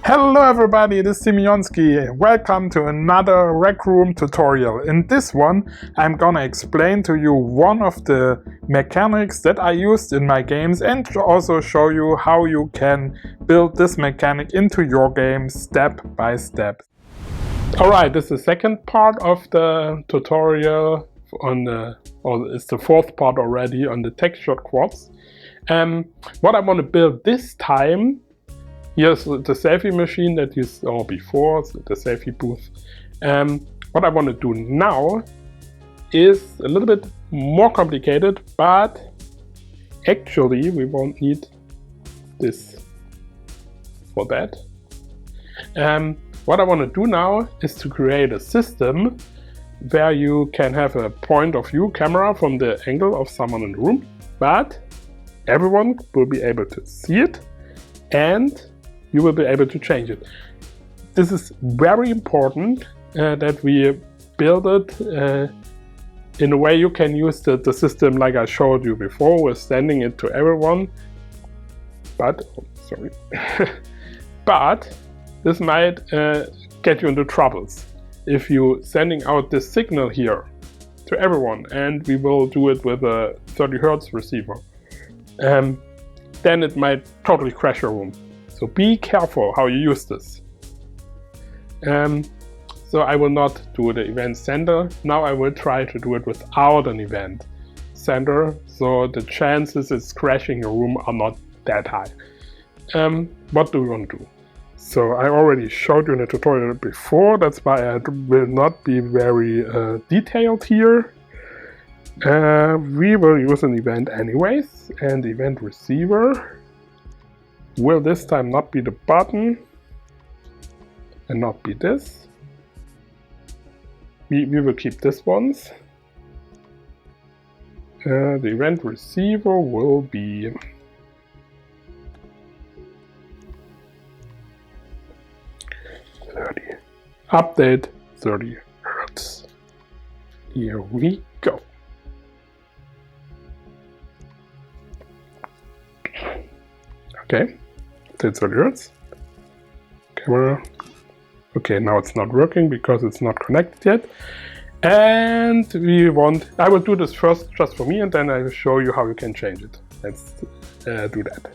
Hello everybody, this is Simeonski. Welcome to another Rec Room tutorial. In this one, I'm gonna explain to you one of the mechanics that I used in my games and also show you how you can build this mechanic into your game step by step. Alright, this is the second part of the tutorial or it's the fourth part already on the textured quartz. What I want to build this time, here's the selfie machine that you saw before, the selfie booth. What I want to do now is a little bit more complicated, but actually we won't need this for that. What I want to do now is to create a system where you can have a point of view camera from the angle of someone in the room, but everyone will be able to see it and you will be able to change it. This is very important that we build it in a way you can use the system like I showed you before with sending it to everyone. But, but this might get you into troubles if you sending out this signal here to everyone, and we will do it with a 30 Hz receiver. Then it might totally crash your room. So be careful how you use this. So I will not do the event sender. Now I will try to do it without an event sender, so the chances it's crashing your room are not that high. What do we want to do? So I already showed you in the tutorial before, that's why I will not be very detailed here. We will use an event anyways, and the event receiver will this time not be the button and not be this. We will keep this ones. The event receiver will be update 30 Hz. Here we go. Okay, update 30 Hz. Camera. Okay, now it's not working because it's not connected yet. And I will do this first just for me, and then I will show you how you can change it. Let's do that.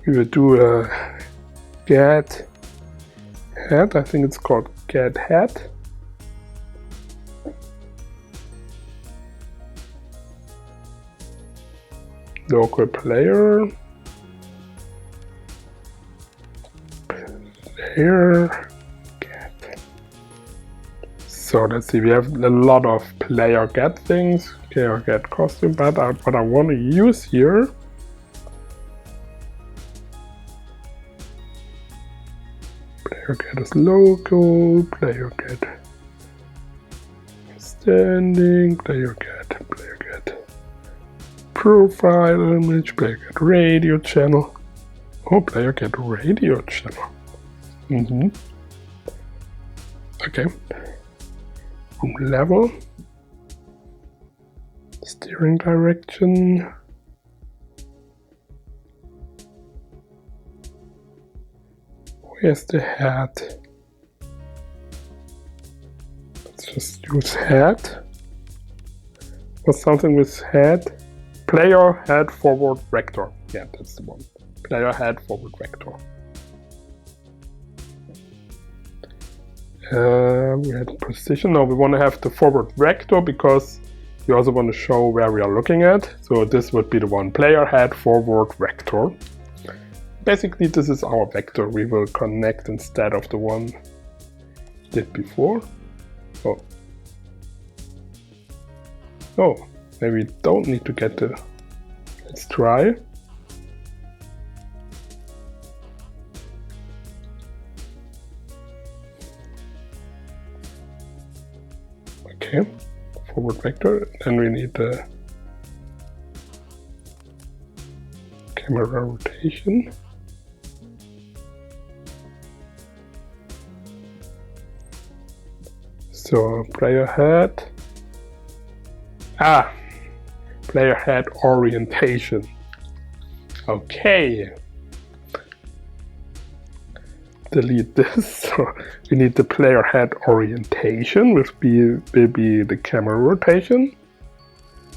We will do a get head, I think it's called get head. Local player. Get. So let's see, we have a lot of player get things, player get costume, but what I want to use here player get is local, player get standing, player get profile image, player get radio channel. Oh, player get radio channel. Okay. Room level. Steering direction. Where's the head? Let's just use head. What's something with head? Player head forward vector. Yeah, that's the one. Player head forward vector. We had position. Now we want to have the forward vector because we also want to show where we are looking at. So this would be the one, player head forward vector. Basically, this is our vector we will connect instead of the one we did before. Oh, maybe we don't need to get the. Let's try. Okay, forward vector, then we need the camera rotation. So player head. Player head orientation. Okay, delete this. So we need the player head orientation, which will be the camera rotation.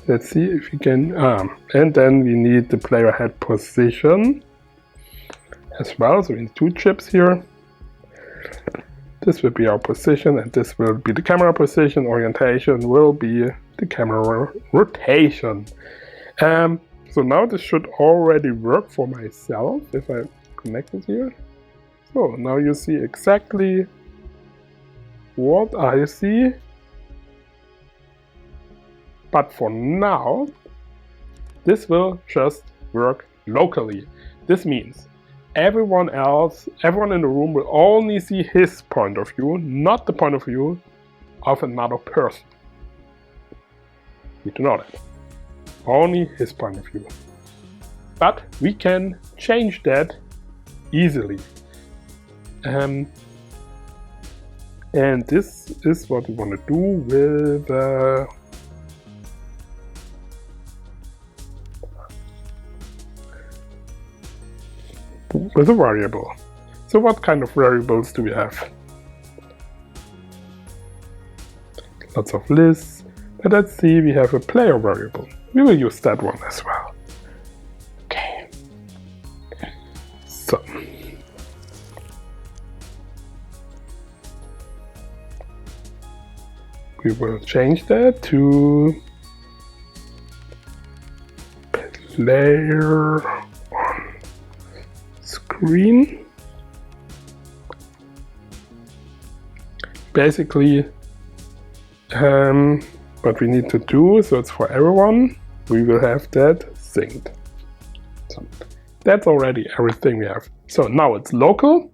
Let's see if we can, and then we need the player head position as well. So we need 2 chips here. This will be our position, and this will be the camera position. Orientation will be the camera rotation. So now this should already work for myself if I connect it here. So now you see exactly what I see. But for now, this will just work locally. This means everyone in the room will only see his point of view, not the point of view of another person. You do know that. Only his point of view. But we can change that easily. And this is what we want to do with a variable. So what kind of variables do we have? Lots of lists, but let's see, we have a player variable. We will use that one as well. Okay. So we will change that to player on screen. Basically, what we need to do, so it's for everyone, we will have that synced. So that's already everything we have. So now it's local.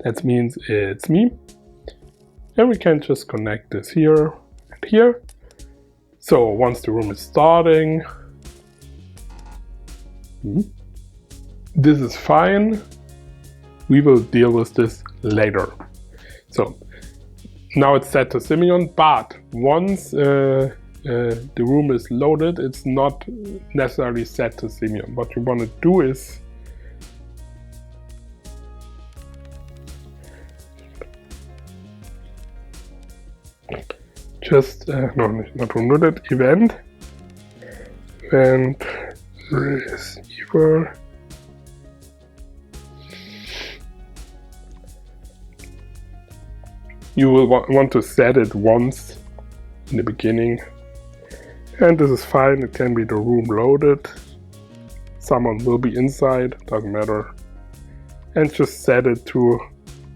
That means it's me. And we can just connect this here and here. So once the room is starting, this is fine. We will deal with this later. So now it's set to Simeon, but once the room is loaded, it's not necessarily set to Simeon. What you want to do is just no, not loaded, event receiver. You will want to set it once in the beginning, and this is fine. It can be the room loaded, someone will be inside, doesn't matter, and just set it to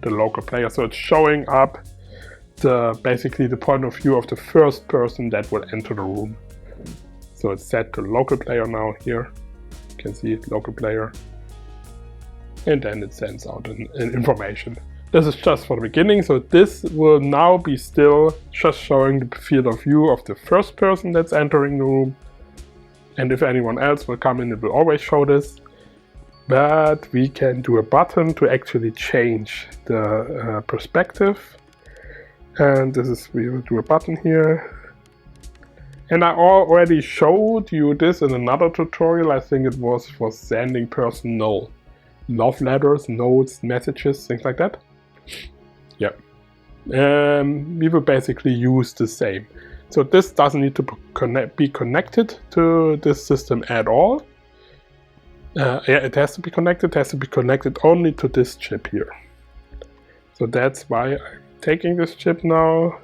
the local player, so it's showing up basically the point of view of the first person that will enter the room. So it's set to local player now here. You can see it, local player, and then it sends out an information. This is just for the beginning, so this will now be still just showing the field of view of the first person that's entering the room. And if anyone else will come in, it will always show this. But we can do a button to actually change the perspective. And this is, we will do a button here. And I already showed you this in another tutorial. I think it was for sending personal love letters, notes, messages, things like that. Yeah, we will basically use the same. So this doesn't need to be connected to this system at all. Yeah, it has to be connected. It has to be connected only to this chip here. So that's why I'm taking this chip now,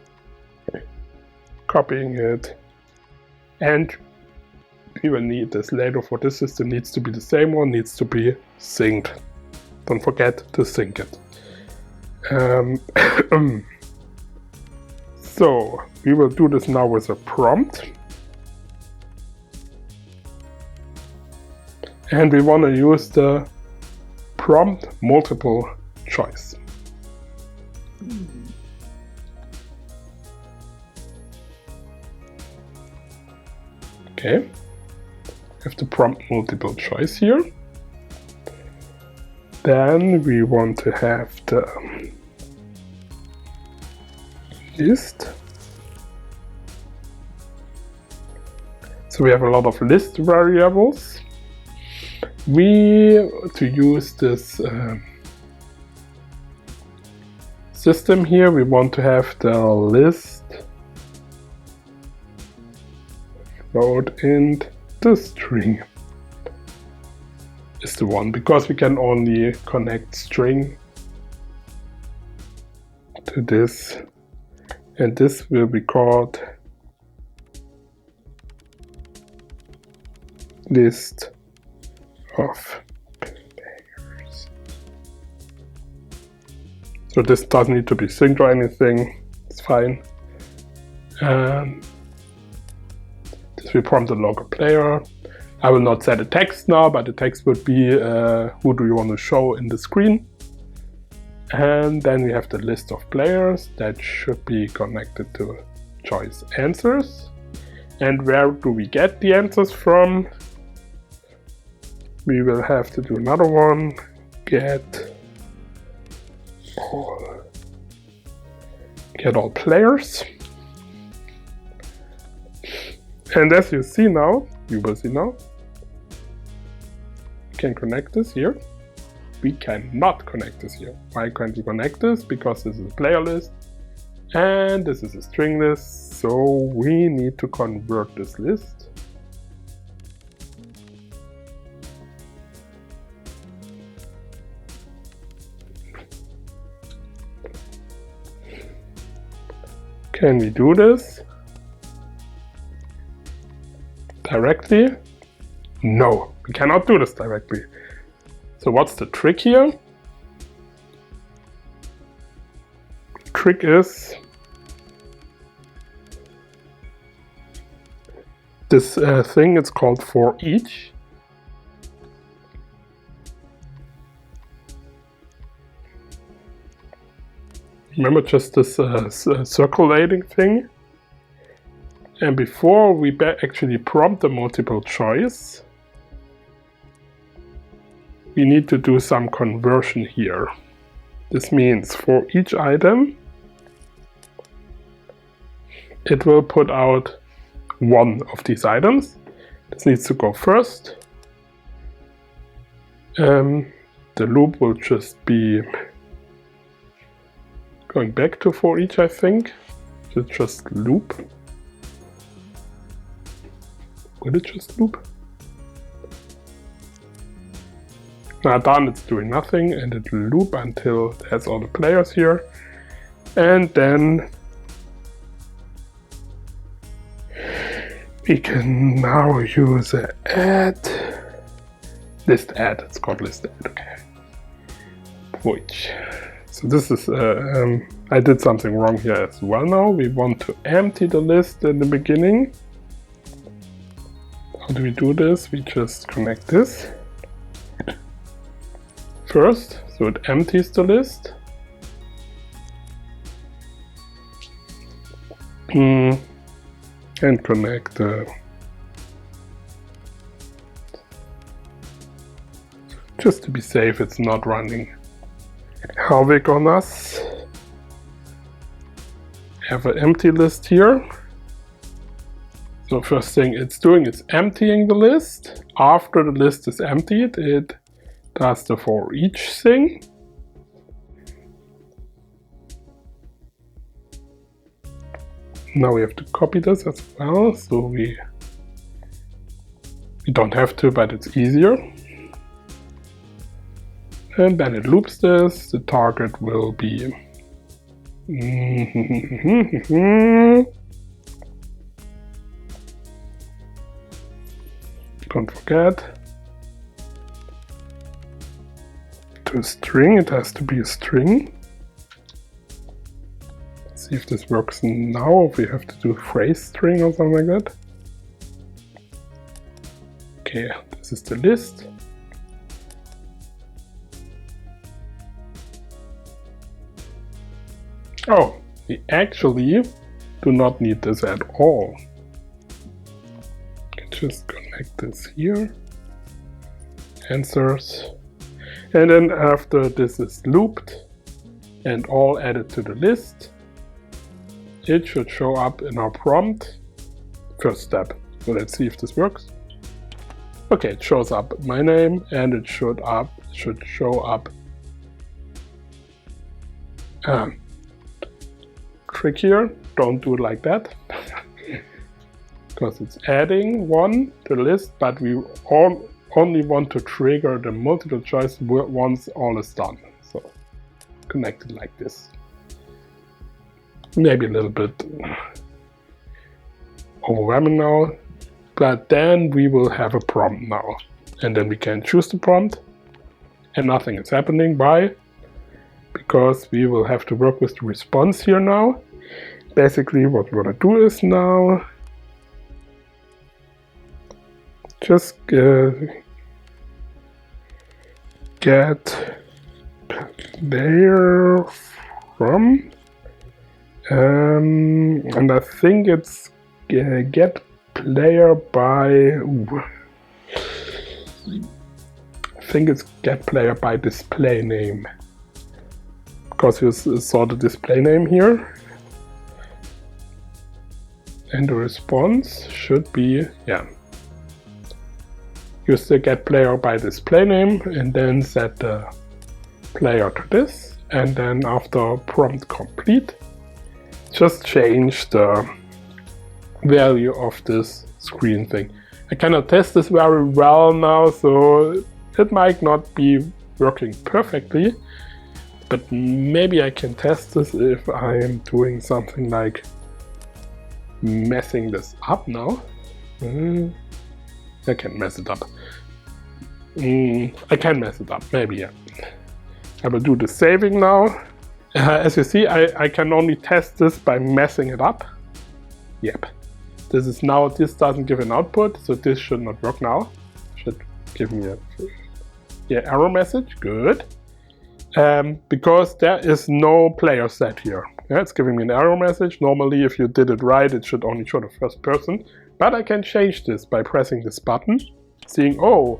copying it, and we will need this later. For this system needs to be the same one, needs to be synced. Don't forget to sync it. So we will do this now with a prompt, and we want to use the prompt multiple choice. Okay, we have the prompt multiple choice here. Then we want to have the list. So we have a lot of list variables. To use this system here, we want to have the list float int the string is the one, because we can only connect string to this, and this will be called list of players. So this doesn't need to be synced or anything, it's fine. This will prompt the local player. I will not set a text now, but the text would be who do you want to show in the screen. And then we have the list of players that should be connected to choice answers. And where do we get the answers from? We will have to do another one, get all players. And as you see now, you will see now, we can connect this here. We cannot connect this here. Why can't we connect this? Because this is a player list and this is a string list, so we need to convert this list. Can we do this directly? No, we cannot do this directly. So what's the trick here? Trick is this thing, it's called for each. Remember just this circulating thing? And before we actually prompt the multiple choice, we need to do some conversion here. This means for each item, it will put out one of these items. This needs to go first. The loop will just be going back to for each, I think. Should just loop. Will it just loop? Now done, it's doing nothing, and it will loop until it has all the players here. And then we can now use a list add. It's called list add, okay. Which, so this is, I did something wrong here as well now. We want to empty the list in the beginning. How do we do this? We just connect this first, so it empties the list. And connect just to be safe, it's not running havoc on us. Have an empty list here. So first thing it's doing is emptying the list. After the list is emptied, it does the for each thing. Now we have to copy this as well, so we don't have to, but it's easier. And then it loops this. The target will be don't forget to string, it has to be a string. Let's see if this works now, if we have to do phrase string or something like that. Okay, this is the list. Oh, we actually do not need this at all. Just connect this here, answers, and then after this is looped and all added to the list, it should show up in our prompt. First step. So let's see if this works. Okay, it shows up my name, and it should show up trick here. Don't do it like that. Because it's adding one to the list, but we only want to trigger the multiple choice once all is done. So connect it like this. Maybe a little bit overwhelming now, but then we will have a prompt now. And then we can choose the prompt and nothing is happening. Why? Because we will have to work with the response here now. Basically what we want to do is now just get player from, and I think it's get player by, I think it's get player by display name, because you saw the display name here, and the response should be, yeah, use the get player by display name and then set the player to this, and then after prompt complete, just change the value of this screen thing. I cannot test this very well now, so it might not be working perfectly, but maybe I can test this if I am doing something like messing this up now. I can mess it up. I can mess it up, maybe, yeah. I will do the saving now. As you see, I can only test this by messing it up. Yep. This is now, this doesn't give an output, so this should not work now. Should give me a error message, good. Because there is no player set here. Yeah, it's giving me an error message. Normally, if you did it right, it should only show the first person. But I can change this by pressing this button, seeing, oh,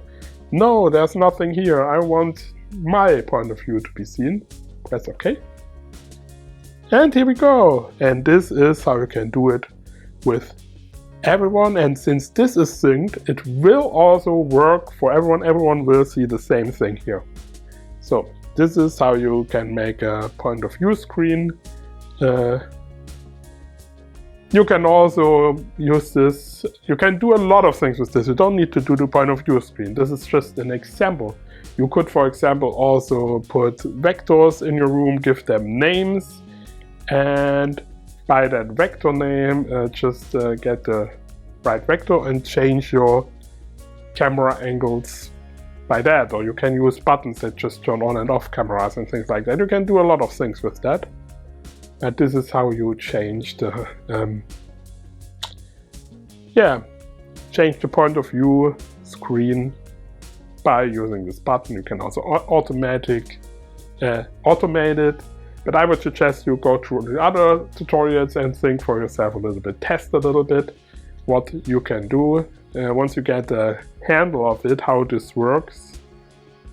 no, there's nothing here. I want my point of view to be seen. Press OK. And here we go. And this is how you can do it with everyone. And since this is synced, it will also work for everyone. Everyone will see the same thing here. So this is how you can make a point of view screen. You can also use this, you can do a lot of things with this. You don't need to do the point of view screen. This is just an example. You could, for example, also put vectors in your room, give them names, and by that vector name, just get the right vector and change your camera angles by that. Or you can use buttons that just turn on and off cameras and things like that. You can do a lot of things with that. But this is how you change the change the point of view screen by using this button. You can also automate it, but I would suggest you go through the other tutorials and think for yourself a little bit, test a little bit what you can do. Once you get a handle of it, how this works,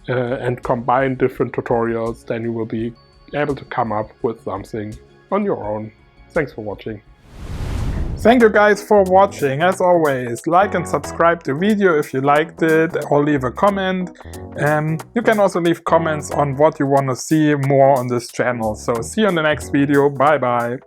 and combine different tutorials, then you will be able to come up with something on your own. Thanks for watching. Thank you guys for watching. As always, like and subscribe the video if you liked it, or leave a comment. You can also leave comments on what you want to see more on this channel. So see you in the next video. Bye bye.